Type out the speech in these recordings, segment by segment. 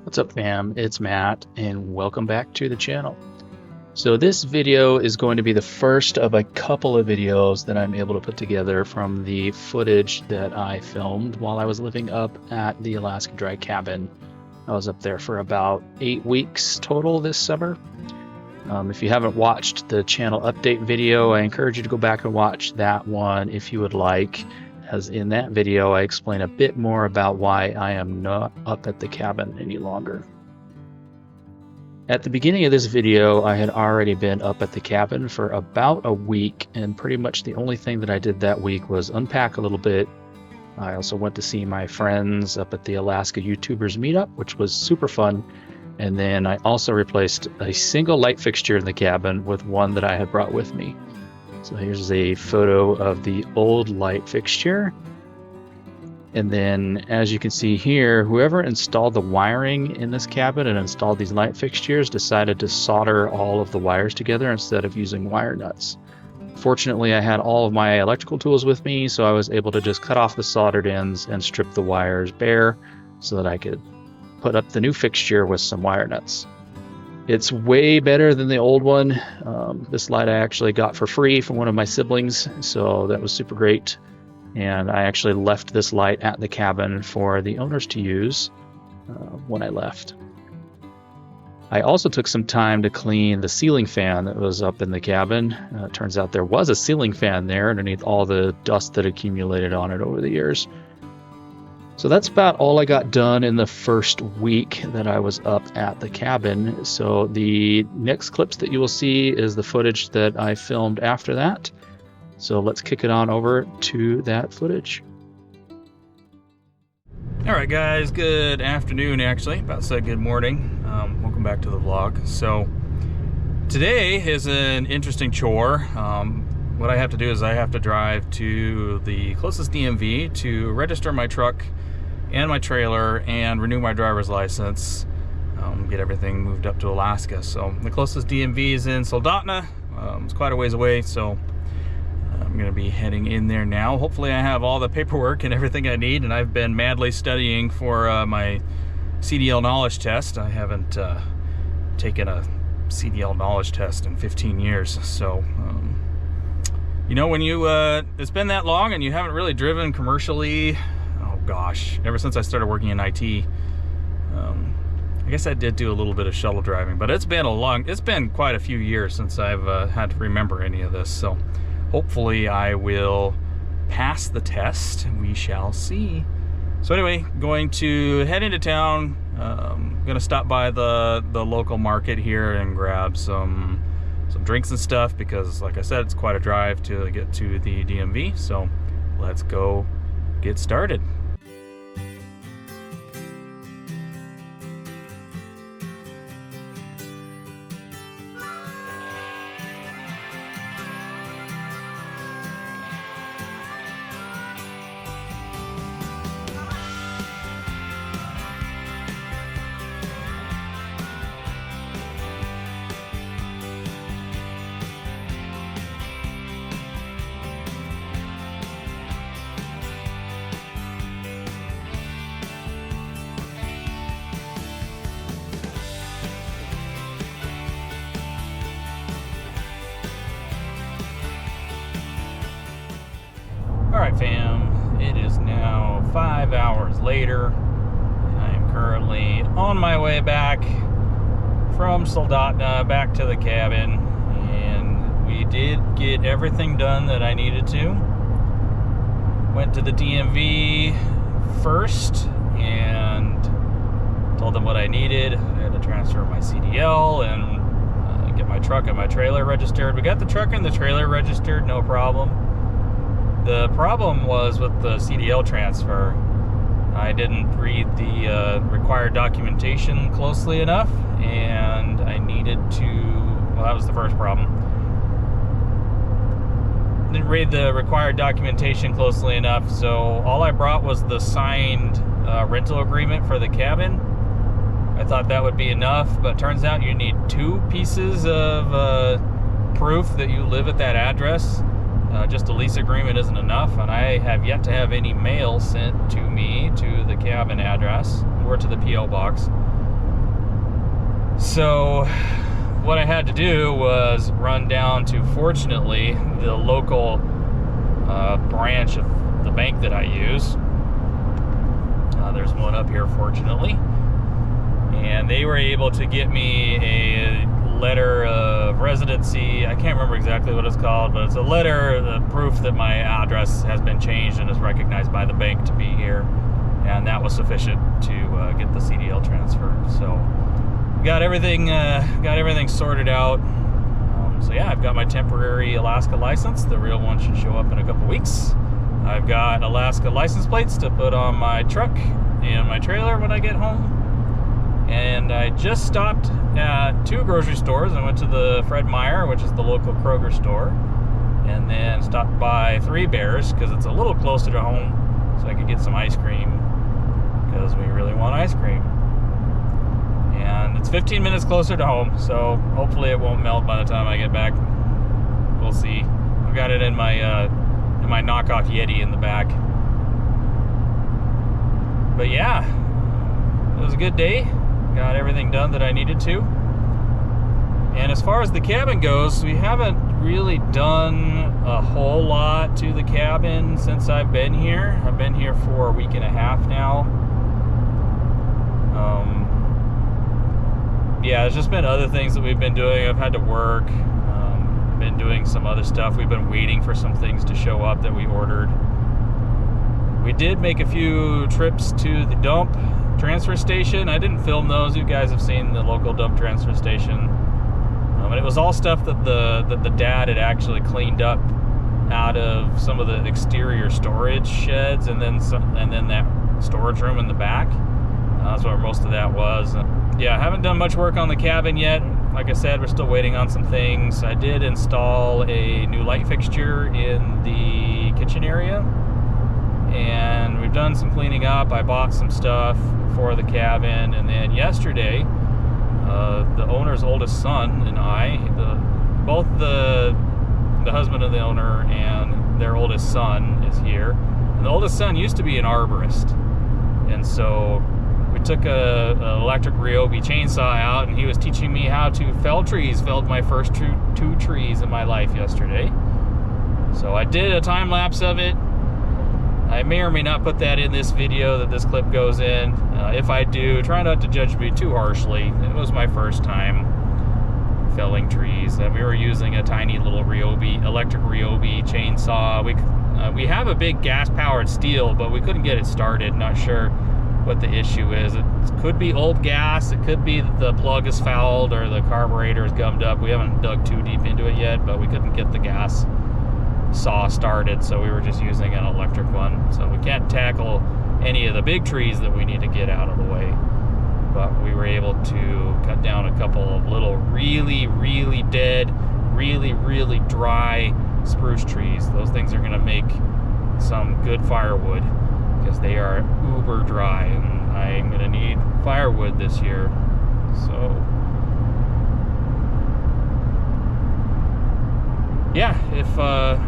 What's up, fam? It's Matt and welcome back to the channel. So this video is going to be the first of a couple of videos that I'm able to put together from the footage that I filmed while I was living up at the Alaska Dry Cabin. I was up there for about 8 weeks total this summer. If you haven't watched the channel update video, I encourage you to go back and watch that one if you would like. As in that video, I explain a bit more about why I am not up at the cabin any longer. At the beginning of this video, I had already been up at the cabin for about a week, and pretty much the only thing that I did that week was unpack a little bit. I also went to see my friends up at the Alaska YouTubers meetup, which was super fun. And then I also replaced a single light fixture in the cabin with one that I had brought with me. So here's a photo of the old light fixture. And then as you can see here, whoever installed the wiring in this cabin and installed these light fixtures decided to solder all of the wires together instead of using wire nuts. Fortunately, I had all of my electrical tools with me, so I was able to just cut off the soldered ends and strip the wires bare so that I could put up the new fixture with some wire nuts. It's way better than the old one. This light I actually got for free from one of my siblings, so that was super great. And I actually left this light at the cabin for the owners to use when I left. I also took some time to clean the ceiling fan that was up in the cabin. It turns out there was a ceiling fan there underneath all the dust that accumulated on it over the years. So that's about all I got done in the first week that I was up at the cabin. So the next clips that you will see is the footage that I filmed after that. So let's kick it on over to that footage. All right, guys, good afternoon, actually. About to say good morning. Welcome back to the vlog. So today is an interesting chore. What I have to do is I have to drive to the closest DMV to register my truck and my trailer and renew my driver's license, get everything moved up to Alaska. So the closest DMV is in Soldotna. It's quite a ways away, so I'm going to be heading in there now. Hopefully I have all the paperwork and everything I need, and I've been madly studying for my CDL knowledge test. I haven't taken a CDL knowledge test in 15 years, so you know, when you it's been that long and you haven't really driven commercially, gosh, ever since I started working in IT. I guess I did do a little bit of shuttle driving, but it's been quite a few years since I've had to remember any of this. So hopefully I will pass the test. We shall see. So anyway, going to head into town. Gonna stop by the local market here and grab some drinks and stuff, because like I said, it's quite a drive to get to the DMV. So let's go get started. Alright, fam, it is now 5 hours later, and I am currently on my way back from Soldotna back to the cabin, and we did get everything done that I needed to. Went to the DMV first and told them what I needed. I had to transfer my CDL and get my truck and my trailer registered. We got the truck and the trailer registered, no problem. The problem was with the CDL transfer. I didn't read the required documentation closely enough, and I needed to, well, that was the first problem. Didn't read the required documentation closely enough, so all I brought was the signed rental agreement for the cabin. I thought that would be enough, but turns out you need 2 pieces of proof that you live at that address. Just a lease agreement isn't enough, and I have yet to have any mail sent to me to the cabin address or to the P.O. box. So what I had to do was run down to, fortunately, the local branch of the bank that I use. There's one up here, fortunately, and they were able to get me a letter of residency. I can't remember exactly what it's called, but it's a letter, proof that my address has been changed and is recognized by the bank to be here, and that was sufficient to get the CDL transferred. So got everything sorted out. So yeah, I've got my temporary Alaska license. The real one should show up in a couple weeks. I've got Alaska license plates to put on my truck and my trailer when I get home. And I just stopped at 2 grocery stores. I went to the Fred Meyer, which is the local Kroger store, and then stopped by 3 Bears because it's a little closer to home, so I could get some ice cream because we really want ice cream. And it's 15 minutes closer to home, so hopefully it won't melt by the time I get back. We'll see. I've got it in my knockoff Yeti in the back. But yeah, it was a good day. Got everything done that I needed to. And as far as the cabin goes, we haven't really done a whole lot to the cabin since I've been here. I've been here for a week and a half now. Yeah, there's just been other things that we've been doing. I've had to work, been doing some other stuff. We've been waiting for some things to show up that we ordered. We did make a few trips to the dump transfer station. I didn't film those. You guys have seen the local dump transfer station. And it was all stuff that the dad had actually cleaned up out of some of the exterior storage sheds, and then that storage room in the back. That's where most of that was. Yeah, I haven't done much work on the cabin yet. Like I said, we're still waiting on some things. I did install a new light fixture in the kitchen area, and we've done some cleaning up. I bought some stuff for the cabin, and then yesterday, the owner's oldest son and I, both the husband of the owner and their oldest son is here. And the oldest son used to be an arborist, and so we took an electric Ryobi chainsaw out, and he was teaching me how to fell trees. Felled my first 2 trees in my life yesterday. So I did a time lapse of it. I may or may not put that in this video that this clip goes in. If I do, try not to judge me too harshly. It was my first time felling trees, and we were using a tiny little electric Ryobi chainsaw. We have a big gas-powered steel, but we couldn't get it started. Not sure what the issue is. It could be old gas. It could be that the plug is fouled or the carburetor is gummed up. We haven't dug too deep into it yet, but we couldn't get the gas saw started, so we were just using an electric one. So we can't tackle any of the big trees that we need to get out of the way, but we were able to cut down a couple of little really dead, really dry spruce trees. Those things are going to make some good firewood because they are uber dry, and I'm going to need firewood this year. So yeah, if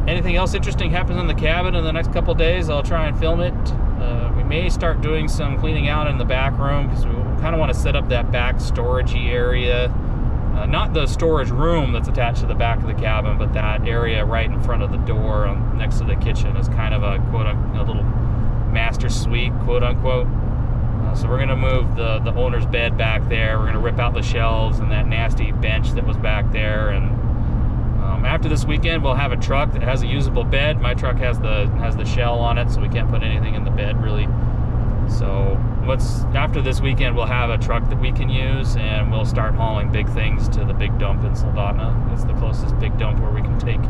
anything else interesting happens in the cabin in the next couple days, I'll try and film it. We may start doing some cleaning out in the back room because we kind of want to set up that back storagey area. Not the storage room that's attached to the back of the cabin, but that area right in front of the door next to the kitchen is kind of a little master suite, quote unquote. So we're going to move the owner's bed back there. We're going to rip out the shelves and that nasty bench that was back there. And after this weekend, we'll have a truck that has a usable bed. My truck has the shell on it, so we can't put anything in the bed really. So after this weekend, we'll have a truck that we can use, and we'll start hauling big things to the big dump in Soldotna. It's the closest big dump where we can take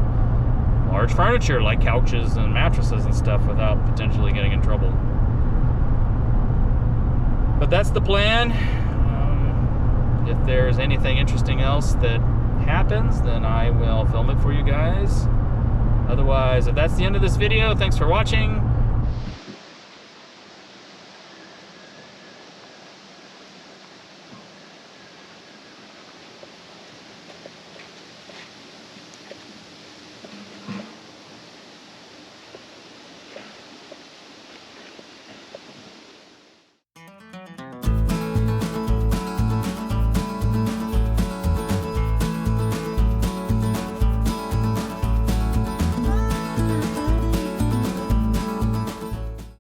large furniture like couches and mattresses and stuff without potentially getting in trouble. But that's the plan. If there's anything interesting else that happens, then I will film it for you guys. Otherwise, if that's the end of this video, thanks for watching.